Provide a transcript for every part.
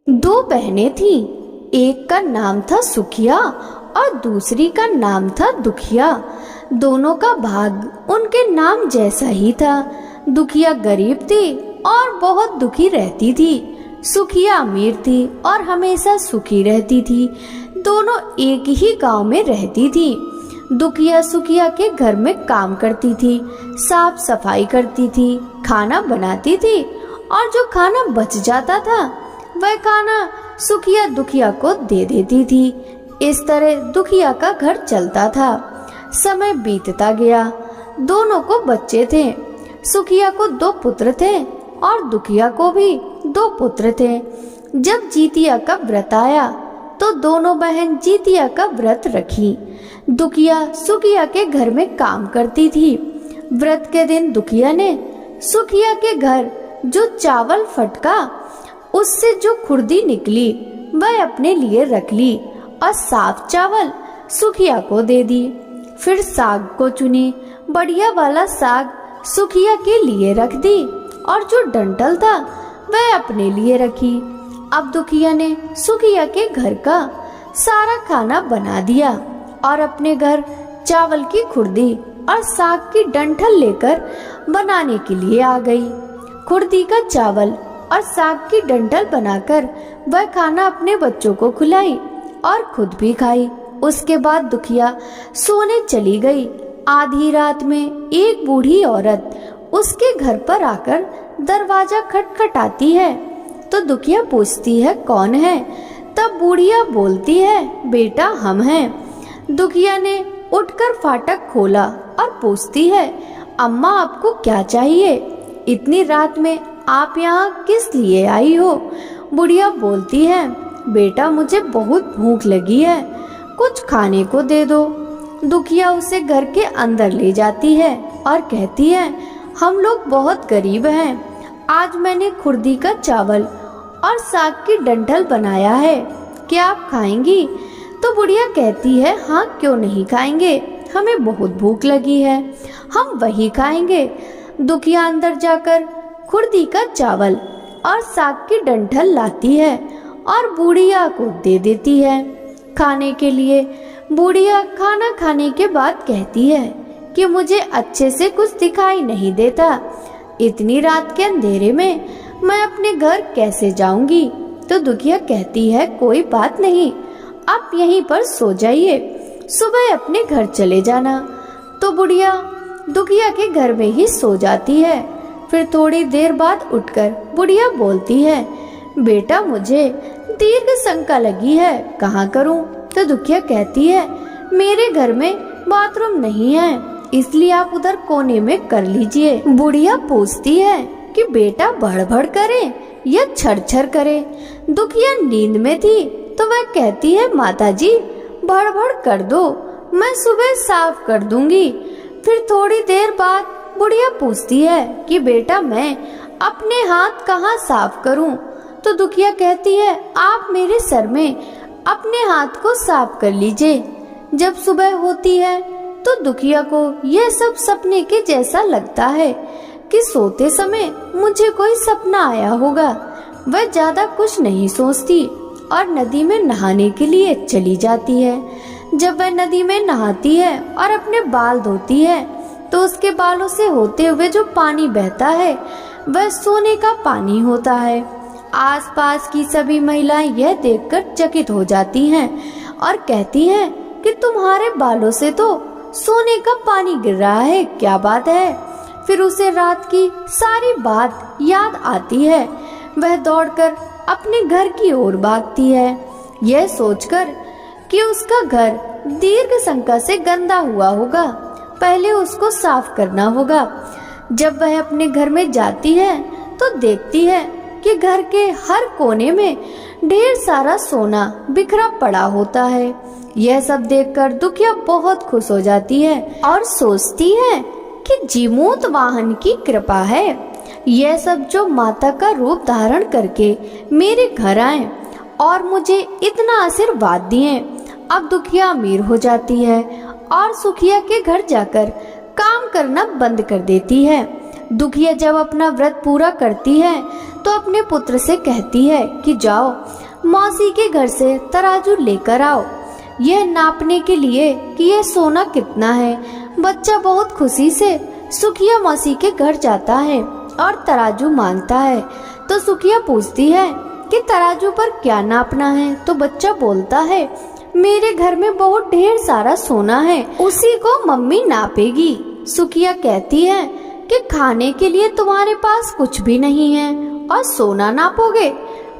दो बहनें थीं। एक का नाम था सुखिया और दूसरी का नाम था दुखिया। दोनों का भाग उनके नाम जैसा ही था। दुखिया गरीब थी और बहुत दुखी रहती थी। सुखिया अमीर थी और हमेशा सुखी रहती थी। दोनों एक ही गांव में रहती थी। दुखिया सुखिया के घर में काम करती थी, साफ सफाई करती थी, खाना बनाती थी और जो खाना बच जाता था वह खाना सुखिया दुखिया को दे देती थी। इस तरह दुखिया का घर चलता था। समय बीतता गया। दोनों को बच्चे थे। सुखिया को 2 पुत्र थे और दुखिया को भी 2 पुत्र थे। जब जीतिया का व्रत आया तो दोनों बहन जीतिया का व्रत रखी। दुखिया सुखिया के घर में काम करती थी। व्रत के दिन दुखिया ने सुखिया के घर जो चावल फटका उससे जो खुर्दी निकली वह अपने लिए रख ली और साफ चावल सुखिया को दे दी। फिर साग को चुनी। बढ़िया वाला साग सुखिया के लिए रख दी और जो डंठल था वह अपने लिए रखी। अब दुखिया ने सुखिया के घर का सारा खाना बना दिया और अपने घर चावल की खुर्दी और साग की डंठल लेकर बनाने के लिए आ गई। खुर्दी का चावल और साग की डंठल बनाकर वह खाना अपने बच्चों को खिलाई और खुद भी खाई। उसके बाद दुखिया सोने चली गई। आधी रात में एक बूढ़ी औरत उसके घर पर आकर दरवाजा खटखटाती है तो दुखिया पूछती है कौन है। तब बूढ़िया बोलती है बेटा हम हैं। दुखिया ने उठकर फाटक खोला और पूछती है अम्मा आपको क्या चाहिए? इतनी रात में आप यहाँ किस लिए आई हो? बुढ़िया बोलती है बेटा मुझे बहुत भूख लगी है, कुछ खाने को दे दो। दुखिया उसे घर के अंदर ले जाती है और कहती है हम लोग बहुत गरीब हैं। आज मैंने खुर्दी का चावल और साग की डंठल बनाया है, क्या आप खाएंगी? तो बुढ़िया कहती है हाँ क्यों नहीं खाएंगे, हमें बहुत भूख लगी है, हम वही खाएंगे। दुखिया अंदर जाकर खुर्दी का चावल और साग की डंठल लाती है और बुढ़िया को दे देती है खाने के लिए। बुढ़िया खाना खाने के बाद कहती है कि मुझे अच्छे से कुछ दिखाई नहीं देता, इतनी रात के अंधेरे में मैं अपने घर कैसे जाऊंगी? तो दुखिया कहती है कोई बात नहीं, आप यहीं पर सो जाइए, सुबह अपने घर चले जाना। तो बुढ़िया दुखिया के घर में ही सो जाती है। फिर थोड़ी देर बाद उठकर बुढ़िया बोलती है बेटा मुझे दीर्घ शंका लगी है, कहाँ करूं? तो दुखिया कहती है मेरे घर में बाथरूम नहीं है, इसलिए आप उधर कोने में कर लीजिए। बुढ़िया पूछती है कि बेटा भड़-भड़ करे या छर-छर करे? दुखिया नींद में थी तो वह कहती है माताजी भड़-भड़ कर दो, मैं सुबह साफ कर दूंगी। फिर थोड़ी देर बाद बुढ़िया पूछती है कि बेटा मैं अपने हाथ कहाँ साफ करूं? तो दुखिया कहती है आप मेरे सर में अपने हाथ को साफ कर लीजिए। जब सुबह होती है तो दुखिया को यह सब सपने के जैसा लगता है कि सोते समय मुझे कोई सपना आया होगा। वह ज्यादा कुछ नहीं सोचती और नदी में नहाने के लिए चली जाती है। जब वह नदी में नहाती है और अपने बाल धोती है तो उसके बालों से होते हुए जो पानी बहता है वह सोने का पानी होता है। आसपास की सभी महिलाएं यह देखकर चकित हो जाती हैं और कहती हैं कि तुम्हारे बालों से तो सोने का पानी गिर रहा है, क्या बात है? फिर उसे रात की सारी बात याद आती है। वह दौड़कर अपने घर की ओर भागती है, यह सोचकर कि उसका घर दीर्घ शंका से गंदा हुआ होगा, पहले उसको साफ करना होगा। जब वह अपने घर में जाती है तो देखती है कि घर के हर कोने में ढेर सारा सोना बिखरा पड़ा होता है। यह सब देखकर दुखिया बहुत खुश हो जाती है और सोचती है कि जीमूत वाहन की कृपा है, यह सब जो माता का रूप धारण करके मेरे घर आए और मुझे इतना आशीर्वाद दिए। अब दुखिया अमीर हो जाती है और सुखिया के घर जाकर काम करना बंद कर देती है। दुखिया जब अपना व्रत पूरा करती है तो अपने पुत्र से कहती है कि जाओ मौसी के घर से तराजू लेकर आओ, यह नापने के लिए कि यह सोना कितना है। बच्चा बहुत खुशी से सुखिया मौसी के घर जाता है और तराजू मांगता है। तो सुखिया पूछती है कि तराजू पर क्या नापना है। तो बच्चा बोलता है, मेरे घर में बहुत ढेर सारा सोना है, उसी को मम्मी नापेगी। सुखिया कहती है कि खाने के लिए तुम्हारे पास कुछ भी नहीं है और सोना नापोगे,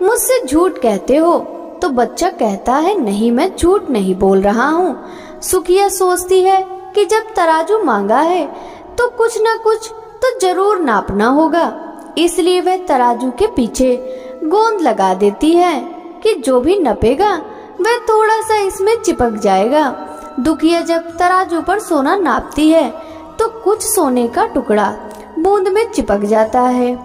मुझसे झूठ कहते हो। तो बच्चा कहता है, नहीं, मैं झूठ नहीं बोल रहा हूँ। सुखिया सोचती है कि जब तराजू मांगा है तो कुछ न कुछ तो जरूर नापना होगा, इसलिए वह तराजू के पीछे गोंद लगा देती है कि जो भी नपेगा वह थोड़ा सा इसमें चिपक जाएगा। दुखिया जब तराजू पर सोना नापती है तो कुछ सोने का टुकड़ा बूंद में चिपक जाता है।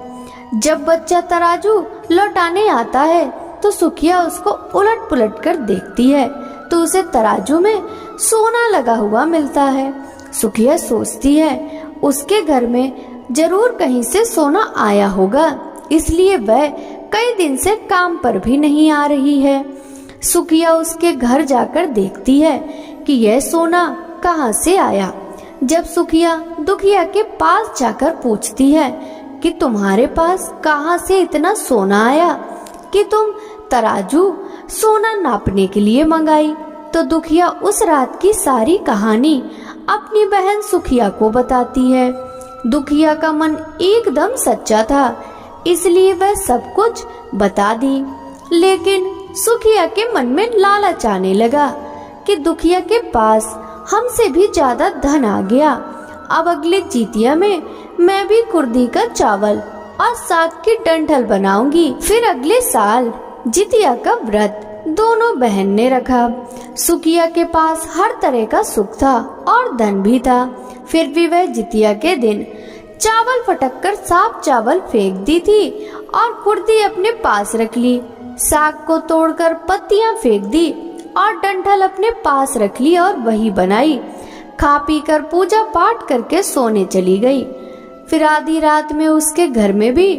जब बच्चा तराजू लौटाने आता है तो सुखिया उसको उलट पुलट कर देखती है तो उसे तराजू में सोना लगा हुआ मिलता है। सुखिया सोचती है उसके घर में जरूर कहीं से सोना आया होगा, इसलिए वह कई दिन से काम पर भी नहीं आ रही है। सुखिया उसके घर जाकर देखती है कि यह सोना कहाँ से आया। जब सुखिया दुखिया के पास जाकर पूछती है कि तुम्हारे पास कहाँ से इतना सोना आया कि तुम तराजू सोना नापने के लिए मंगाई, तो दुखिया उस रात की सारी कहानी अपनी बहन सुखिया को बताती है। दुखिया का मन एकदम सच्चा था, इसलिए वह सब कुछ बता दी। लेकिन सुखिया के मन में लालच आने लगा कि दुखिया के पास हमसे भी ज्यादा धन आ गया। अब अगले जितिया में मैं भी कुर्दी का चावल और साग की डंठल बनाऊंगी। फिर अगले साल जितिया का व्रत दोनों बहन ने रखा। सुखिया के पास हर तरह का सुख था और धन भी था, फिर भी वह जितिया के दिन चावल फटक कर साफ चावल फेंक दी थी और कुर्दी अपने पास रख ली। साग को तोड़कर पत्तियां फेंक दी और डंठल अपने पास रख ली और वही बनाई। खा पी कर पूजा पाठ करके सोने चली गई। फिर आधी रात में उसके घर में भी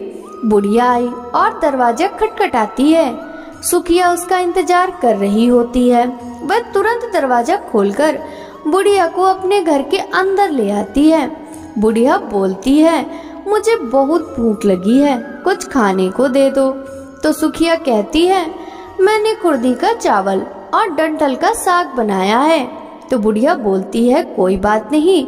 बुढ़िया आई और दरवाजा खटखटाती है। सुखिया उसका इंतजार कर रही होती है। वह तुरंत दरवाजा खोलकर बुढ़िया को अपने घर के अंदर ले आती है। बुढ़िया बोलती है, मुझे बहुत भूख लगी है, कुछ खाने को दे दो। तो सुखिया कहती है, मैंने कुर्दी का चावल और डंठल का साग बनाया है। तो बुढ़िया बोलती है, कोई बात नहीं,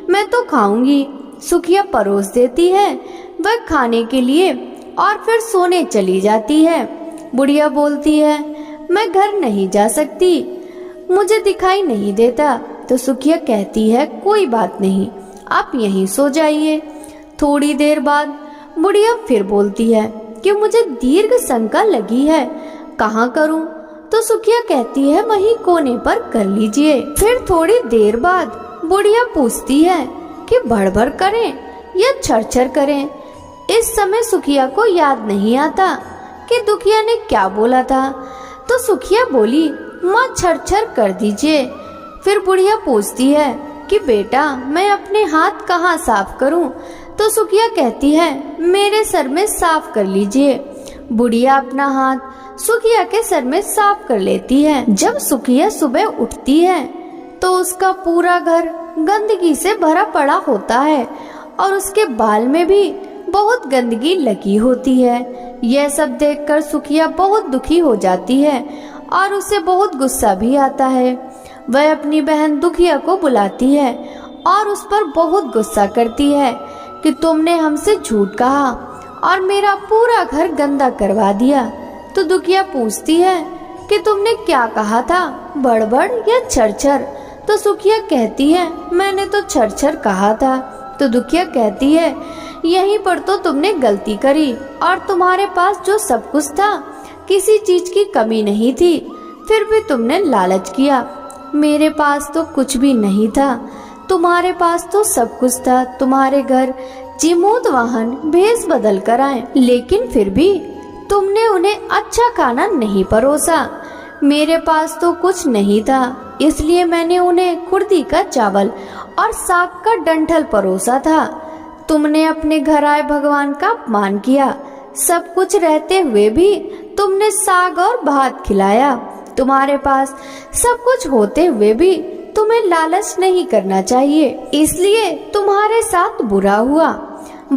मैं तो खाऊंगी। सुखिया परोस देती है वह खाने के लिए और फिर सोने चली जाती है। बुढ़िया बोलती है, मैं घर नहीं जा सकती, मुझे दिखाई नहीं देता। तो सुखिया कहती है, कोई बात नहीं, आप यहीं सो जाइए। थोड़ी देर बाद बुढ़िया फिर बोलती है कि मुझे दीर्घ शंका लगी है, कहाँ करूं? तो सुखिया कहती है, वहीं कोने पर कर लीजिए। फिर थोड़ी देर बाद बुढ़िया पूछती है कि भड़भड़ करें या छरछर करें। इस समय सुखिया को याद नहीं आता कि दुखिया ने क्या बोला था, तो सुखिया बोली, माँ छरछर कर दीजिए। फिर बुढ़िया पूछती है कि बेटा मैं अपने हाथ कहाँ साफ करूं? तो सुखिया कहती है, मेरे सर में साफ कर लीजिए। बुढ़िया अपना हाथ सुखिया के सर में साफ कर लेती है। जब सुखिया सुबह उठती है तो उसका पूरा घर गंदगी से भरा पड़ा होता है और उसके बाल में भी बहुत गंदगी लगी होती है। यह सब देखकर सुखिया बहुत दुखी हो जाती है और उसे बहुत गुस्सा भी आता है। वह अपनी बहन दुखिया को बुलाती है और उस पर बहुत गुस्सा करती है कि तुमने हमसे झूठ कहा और मेरा पूरा घर गंदा करवा दिया। तो दुखिया पूछती है कि तुमने क्या कहा था, बड़बड़ या छरछर? तो सुखिया कहती है, मैंने तो छरछर कहा था। तो दुखिया कहती है, यहीं पर तो तुमने गलती करी और तुम्हारे पास जो सब कुछ था, किसी चीज की कमी नहीं थी, फिर भी तुमने लालच किया। मेरे पास तो कुछ भी नहीं था, तुम्हारे पास तो सब कुछ था। तुम्हारे घर जिमूत वाहन भेस बदल कर आए, लेकिन फिर भी तुमने उन्हें अच्छा खाना नहीं परोसा। मेरे पास तो कुछ नहीं था, इसलिए मैंने उन्हें कुर्दी का चावल और साग का डंठल परोसा था। तुमने अपने घर आए भगवान का अपमान किया, सब कुछ रहते हुए भी तुमने साग और भात खिलाया। तुम्हारे पास सब कुछ होते हुए भी तुम्हें लालच नहीं करना चाहिए, इसलिए तुम्हारे साथ बुरा हुआ।